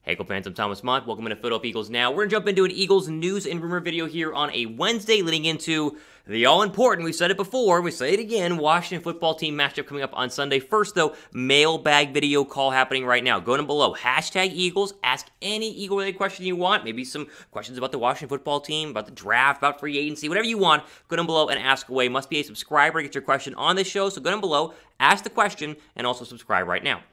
Hey, Eagle fans, I'm Thomas Mott. Welcome to Philadelphia Eagles Now. We're going to jump into an Eagles news and rumor video here on a Wednesday leading into the all-important, we said it before, we say it again, Washington football team matchup coming up on Sunday. First, though, mailbag video call happening right now. Go down below, hashtag Eagles, ask any Eagle-related question you want, maybe some questions about the Washington football team, about the draft, about free agency, whatever you want. Go down below and ask away. Must be a subscriber to get your question on this show, so go down below, ask the question, and also subscribe right now.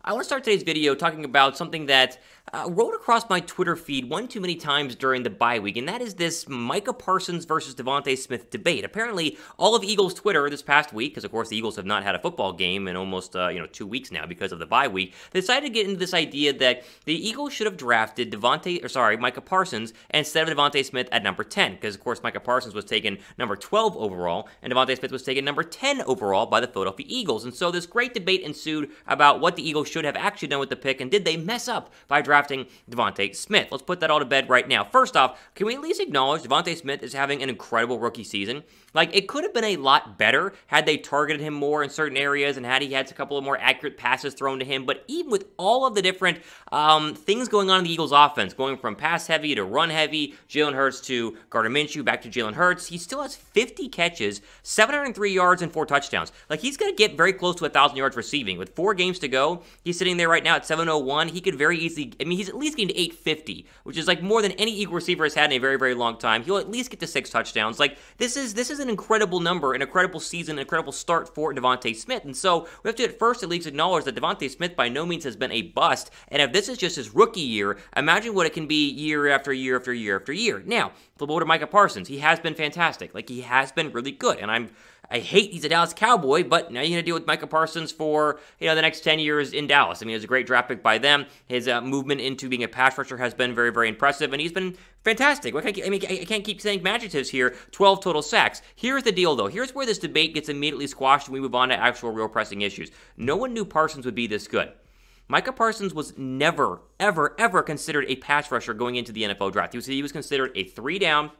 I want to start today's video talking about something that rode across my Twitter feed one too many times during the bye week, and that is this Micah Parsons versus DeVonta Smith debate. Apparently, all of Eagles Twitter this past week, because of course the Eagles have not had a football game in almost 2 weeks now because of the bye week, they decided to get into this idea that the Eagles should have drafted Micah Parsons instead of DeVonta Smith at number 10, because of course Micah Parsons was taken number 12 overall, and DeVonta Smith was taken number 10 overall by the Philadelphia Eagles. And so this great debate ensued about what the Eagles should have actually done with the pick, and did they mess up by drafting DeVonta Smith? Let's put that all to bed right now. First off, can we at least acknowledge DeVonta Smith is having an incredible rookie season? Like, it could have been a lot better had they targeted him more in certain areas and had he had a couple of more accurate passes thrown to him. But even with all of the different things going on in the Eagles offense, going from pass heavy to run heavy, Jalen Hurts to Gardner Minshew, back to Jalen Hurts, he still has 50 catches, 703 yards, and 4 touchdowns. Like, he's going to get very close to 1,000 yards receiving. With 4 games to go, he's sitting there right now at 701. He could very easily, he's at least getting to 850, which is like more than any Eagle receiver has had in a very, very long time. He'll at least get to 6 touchdowns. Like, this is an incredible number, an incredible season, an incredible start for DeVonta Smith. And so we have to at first at least acknowledge that DeVonta Smith by no means has been a bust. And if this is just his rookie year, imagine what it can be year after year after year after year. Now, flip over to Micah Parsons. He has been fantastic. Like, he has been really good. And I hate he's a Dallas Cowboy, but now you're going to deal with Micah Parsons for, the next 10 years in Dallas. I mean, it was a great draft pick by them. His movement into being a pass rusher has been very, very impressive, and he's been fantastic. I can't keep saying adjectives here. 12 total sacks. Here's the deal, though. Here's where this debate gets immediately squashed and we move on to actual real pressing issues. No one knew Parsons would be this good. Micah Parsons was never, ever, ever considered a pass rusher going into the NFL draft. He was considered a 3-down,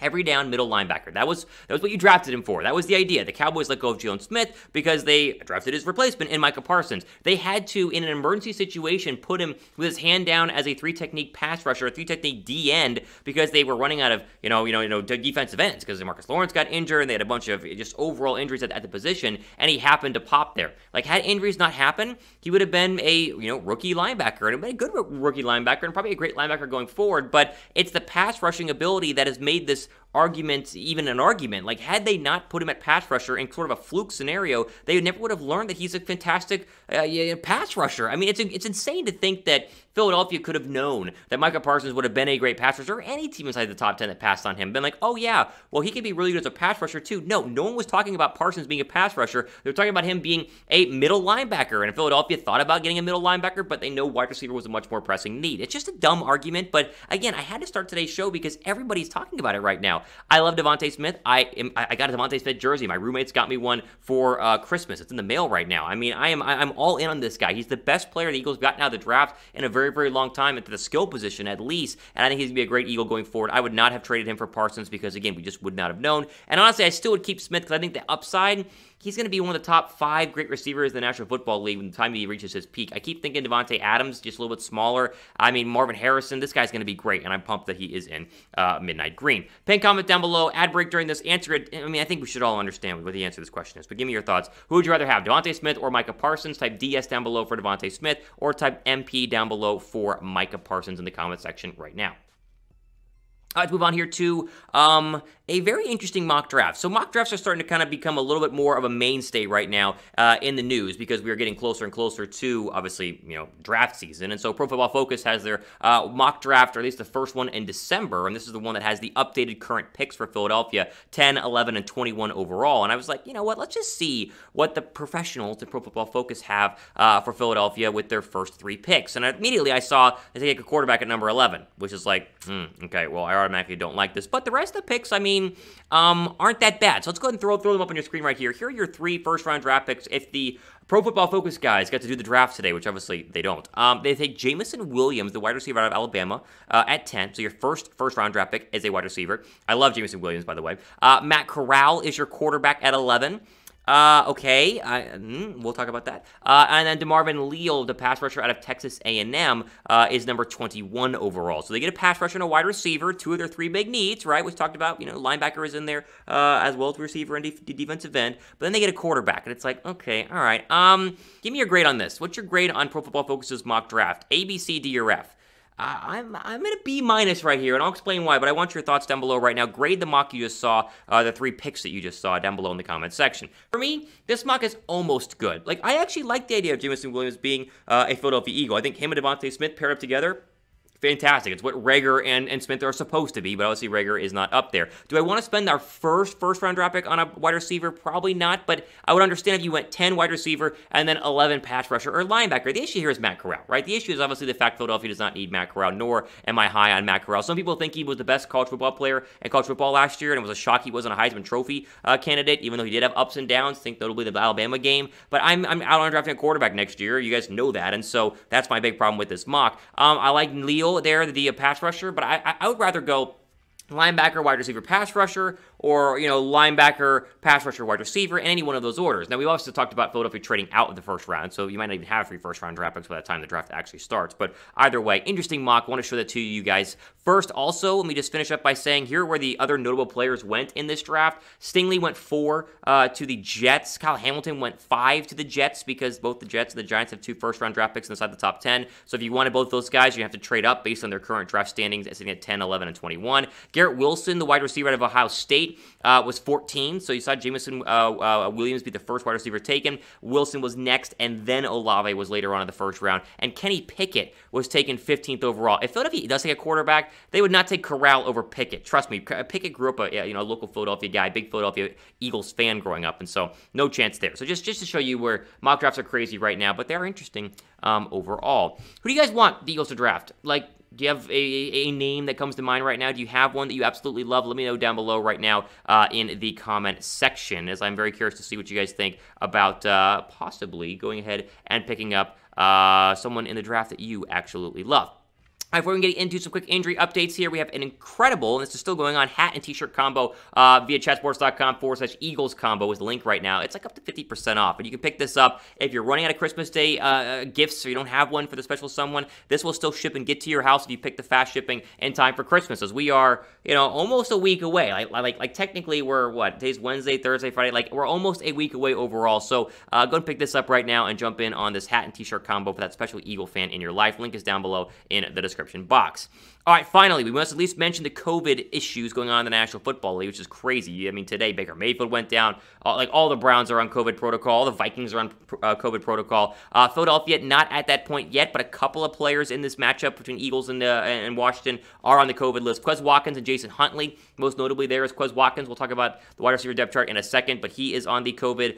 every down middle linebacker. That was what you drafted him for. That was the idea. The Cowboys let go of Jalen Smith because they drafted his replacement in Micah Parsons. They had to, in an emergency situation, put him with his hand down as a 3-technique pass rusher, a 3-technique D end, because they were running out of defensive ends because Marcus Lawrence got injured and they had a bunch of just overall injuries at the position, and he happened to pop there. Like, had injuries not happened, he would have been a rookie linebacker, and a good rookie linebacker, and probably a great linebacker going forward. But it's the pass rushing ability that has made this argument even an argument. Like, had they not put him at pass rusher in sort of a fluke scenario, they never would have learned that he's a fantastic pass rusher. I mean, it's insane to think that Philadelphia could have known that Micah Parsons would have been a great pass rusher, or any team inside the top 10 that passed on him. Been like, oh yeah, well, he could be really good as a pass rusher too. No one was talking about Parsons being a pass rusher. They were talking about him being a middle linebacker, and Philadelphia thought about getting a middle linebacker, but they know wide receiver was a much more pressing need. It's just a dumb argument, but again, I had to start today's show because everybody's talking about it right now. I love DeVonta Smith. I got a DeVonta Smith jersey. My roommates got me one for Christmas. It's in the mail right now. I mean, I'm all in on this guy. He's the best player the Eagles gotten out of the draft in a very, very long time, at the skill position at least, and I think he's going to be a great Eagle going forward. I would not have traded him for Parsons because, again, we just would not have known. And honestly, I still would keep Smith because I think the upside, he's going to be one of the top 5 great receivers in the National Football League when the time he reaches his peak. I keep thinking Devontae Adams, just a little bit smaller. I mean, Marvin Harrison, this guy's going to be great, and I'm pumped that he is in Midnight Green. Pin comment down below, ad break during this, answer it. I mean, I think we should all understand what the answer to this question is, but give me your thoughts. Who would you rather have, DeVonta Smith or Micah Parsons? Type DS down below for DeVonta Smith, or type MP down below for Micah Parsons in the comment section right now. Let's move on here to a very interesting mock draft. So mock drafts are starting to kind of become a little bit more of a mainstay right now in the news because we are getting closer and closer to, obviously, draft season. And so Pro Football Focus has their mock draft, or at least the first one in December, and this is the one that has the updated current picks for Philadelphia, 10, 11, and 21 overall. And I was like, you know what, let's just see what the professionals at Pro Football Focus have for Philadelphia with their first 3 picks. And immediately I saw they take a quarterback at number 11, which is like, okay, well, I automatically don't like this. But the rest of the picks, I mean, aren't that bad. So let's go ahead and throw them up on your screen right here. Here are your 3 first-round draft picks. If the Pro Football Focus guys got to do the draft today, which obviously they don't, they take Jameson Williams, the wide receiver out of Alabama, at 10. So your first-round draft pick is a wide receiver. I love Jameson Williams, by the way. Matt Corral is your quarterback at 11. Okay, we'll talk about that. And then Demarvin Leal, the pass rusher out of Texas A&M, is number 21 overall. So they get a pass rusher and a wide receiver, two of their three big needs, right? Which talked about, linebacker is in there as well as receiver and defensive end. But then they get a quarterback, and it's like, okay, all right. Give me your grade on this. What's your grade on Pro Football Focus's mock draft? A, B, C, D, or F? I'm at a B- right here, and I'll explain why, but I want your thoughts down below right now. Grade the mock you just saw, the 3 picks that you just saw down below in the comment section. For me, this mock is almost good. Like, I actually like the idea of Jameson Williams being a Philadelphia Eagle. I think him and DeVonta Smith paired up together. Fantastic. It's what Reagor and Smith are supposed to be, but obviously Reagor is not up there. Do I want to spend our first-round draft pick on a wide receiver? Probably not, but I would understand if you went 10 wide receiver and then 11 pass rusher or linebacker. The issue here is Matt Corral, right? The issue is obviously the fact Philadelphia does not need Matt Corral, nor am I high on Matt Corral. Some people think he was the best college football player in college football last year, and it was a shock he wasn't a Heisman Trophy candidate, even though he did have ups and downs. I think notably the Alabama game, but I'm out on drafting a quarterback next year. You guys know that, and so that's my big problem with this mock. I like Leal there, the pass rusher, but I would rather go linebacker, wide receiver, pass rusher, or, linebacker, pass rusher, wide receiver, in any one of those orders. Now, we've also talked about Philadelphia trading out of the first round, so you might not even have 3 first-round draft picks by the time the draft actually starts. But either way, interesting mock. I want to show that to you guys. First, also, let me just finish up by saying here are where the other notable players went in this draft. Stingley went 4 to the Jets. Kyle Hamilton went 5 to the Jets because both the Jets and the Giants have 2 first-round draft picks inside the top 10. So if you wanted both those guys, you have to trade up based on their current draft standings, sitting at 10, 11, and 21. Garrett Wilson, the wide receiver out of Ohio State, was 14, so you saw Jameson Williams be the first wide receiver taken. Wilson was next, and then Olave was later on in the first round. And Kenny Pickett was taken 15th overall. If Philadelphia does take a quarterback, they would not take Corral over Pickett. Trust me, Pickett grew up a local Philadelphia guy, big Philadelphia Eagles fan growing up, and so no chance there. So just to show you where mock drafts are crazy right now, but they are interesting overall. Who do you guys want the Eagles to draft? Like, do you have a name that comes to mind right now? Do you have one that you absolutely love? Let me know down below right now in the comment section, as I'm very curious to see what you guys think about possibly going ahead and picking up someone in the draft that you absolutely love. All right, before we get into some quick injury updates here, we have an incredible, and this is still going on, hat and t-shirt combo via chatsports.com/Eagles combo is the link right now. It's like up to 50% off, and you can pick this up if you're running out of Christmas Day gifts or you don't have one for the special someone. This will still ship and get to your house if you pick the fast shipping in time for Christmas, as we are, almost a week away. Like technically we're, today's Wednesday, Thursday, Friday, like we're almost a week away overall. So go and pick this up right now and jump in on this hat and t-shirt combo for that special Eagle fan in your life. Link is down below in the description box. All right, finally, we must at least mention the COVID issues going on in the National Football League, which is crazy. I mean, today, Baker Mayfield went down. All the Browns are on COVID protocol. All the Vikings are on COVID protocol. Philadelphia, not at that point yet, but a couple of players in this matchup between Eagles and Washington are on the COVID list. Quez Watkins and Jason Huntley. Most notably there is Quez Watkins. We'll talk about the wide receiver depth chart in a second, but he is on the COVID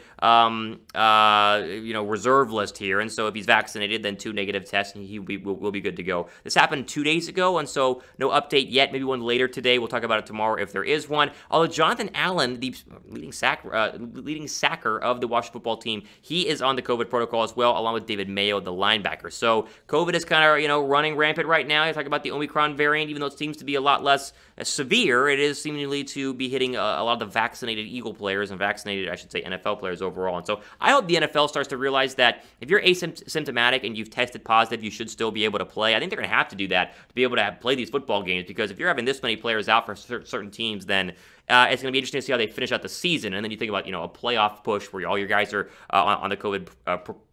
reserve list here. And so if he's vaccinated, then 2 negative tests, and he will be good to go. This happened 2 days ago, and so no update yet. Maybe one later today. We'll talk about it tomorrow if there is one. Although Jonathan Allen, the leading sacker of the Washington football team, he is on the COVID protocol as well, along with David Mayo, the linebacker. So COVID is kind of running rampant right now. You talk about the Omicron variant, even though it seems to be a lot less severe, it is seemingly to be hitting a lot of the vaccinated Eagle players and vaccinated, I should say, NFL players overall. And so I hope the NFL starts to realize that if you're asymptomatic and you've tested positive, you should still be able to play. I think they're going to have to do that to be able to play these football games, because if you're having this many players out for certain teams, then it's going to be interesting to see how they finish out the season. And then you think about, a playoff push where all your guys are on the COVID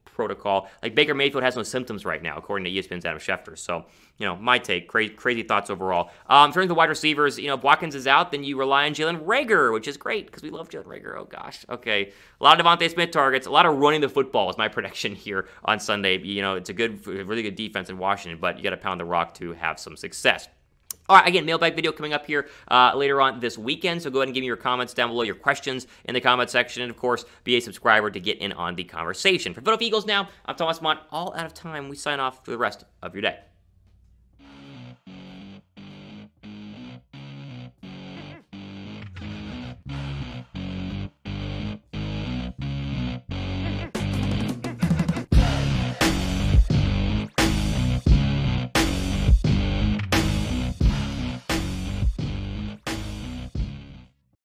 protocol. Like Baker Mayfield has no symptoms right now, according to ESPN's Adam Schefter. So, my take, crazy thoughts overall. In terms of the wide receivers, if Watkins is out, then you rely on Jalen Reagor, which is great because we love Jalen Reagor. Oh gosh, okay. A lot of DeVonta Smith targets, a lot of running the football is my prediction here on Sunday. It's a really good defense in Washington, but you got to pound the rock to have some success. All right, again, mailbag video coming up here later on this weekend, so go ahead and give me your comments down below, your questions in the comment section, and of course, be a subscriber to get in on the conversation. For Philadelphia Eagles now, I'm Thomas Mont, all out of time. We sign off for the rest of your day.